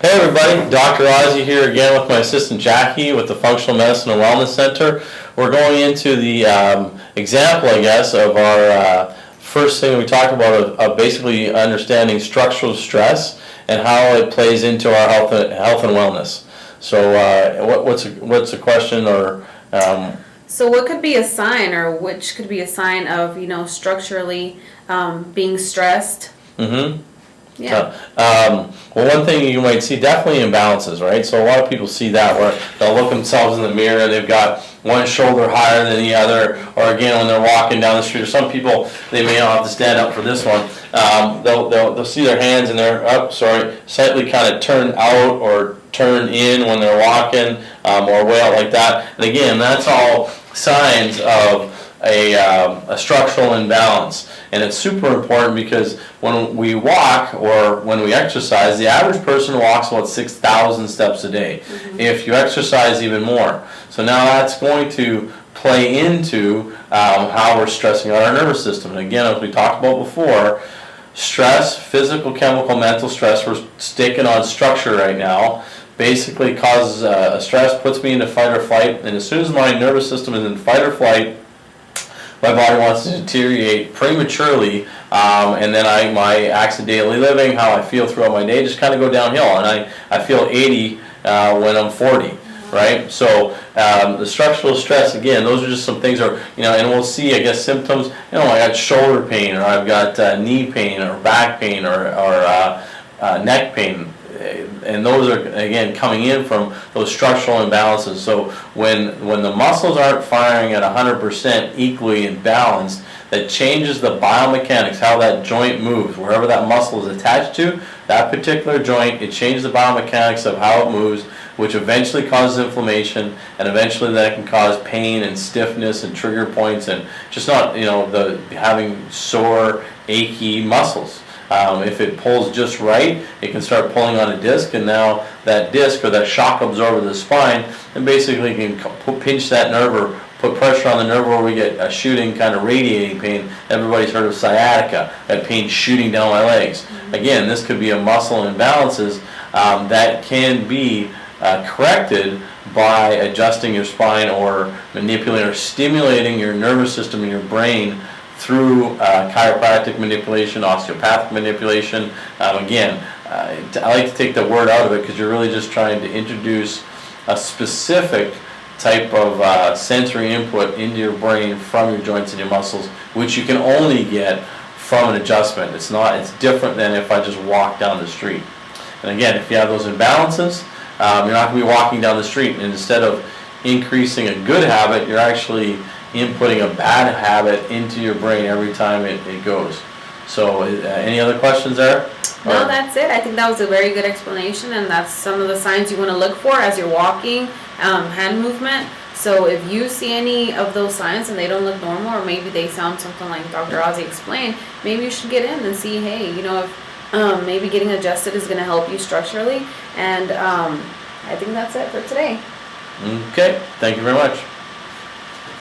Hey everybody, Dr. Ozzie here again with my assistant Jackie with the Functional Medicine and Wellness Center. We're going into the example, I guess, of our first thing we talked about of basically understanding structural stress and how it plays into our health and wellness. So what's the question or... So what could be a sign, or which could be a sign of, structurally being stressed? Mm-hmm. Yeah. Well, one thing you might see, definitely imbalances, right? So a lot of people see that where they'll look themselves in the mirror and they've got one shoulder higher than the other, or again when they're walking down the street, or some people, they may not have to stand up for this one, they'll see their hands and they're slightly kind of turn out or turn in when they're walking, or way out like that. And again, that's all signs of a structural imbalance. And it's super important because when we walk or when we exercise, the average person walks about 6,000 steps a day. Mm-hmm. If you exercise, even more. So now that's going to play into how we're stressing out our nervous system. And again, as we talked about before, stress, physical, chemical, mental stress, we're sticking on structure right now, basically causes a stress, puts me into fight or flight. And as soon as my nervous system is in fight or flight, my body wants to deteriorate prematurely, and then my acts of daily living, how I feel throughout my day, just kind of go downhill, and I feel 80 when I'm 40, right? So the structural stress, again, those are just some things, and we'll see, I guess, symptoms. I got shoulder pain, or I've got knee pain, or back pain, or neck pain. And those are, again, coming in from those structural imbalances. So when the muscles aren't firing at 100% equally and balanced, that changes the biomechanics, how that joint moves. Wherever that muscle is attached to, that particular joint, it changes the biomechanics of how it moves, which eventually causes inflammation, and eventually that can cause pain and stiffness and trigger points, and just not, having sore, achy muscles. If it pulls just right, it can start pulling on a disc, and now that disc or that shock absorber of the spine, and basically can pinch that nerve or put pressure on the nerve where we get a shooting kind of radiating pain. Everybody's heard of sciatica, that pain shooting down my legs. Mm-hmm. Again, this could be a muscle imbalances that can be corrected by adjusting your spine or manipulating or stimulating your nervous system and your brain through chiropractic manipulation, osteopathic manipulation. Again, I like to take the word out of it because you're really just trying to introduce a specific type of sensory input into your brain from your joints and your muscles, which you can only get from an adjustment. It's different than if I just walk down the street. And again, if you have those imbalances, you're not going to be walking down the street, and instead of increasing a good habit, you're actually inputting a bad habit into your brain every time it goes. So any other questions there? No, that's it. I think that was a very good explanation, and that's some of the signs you want to look for as you're walking, hand movement. So if you see any of those signs and they don't look normal, or maybe they sound something like Dr. Ozzie explained, maybe you should get in and see, hey, if maybe getting adjusted is going to help you structurally. And I think that's it for today. Okay, thank you very much.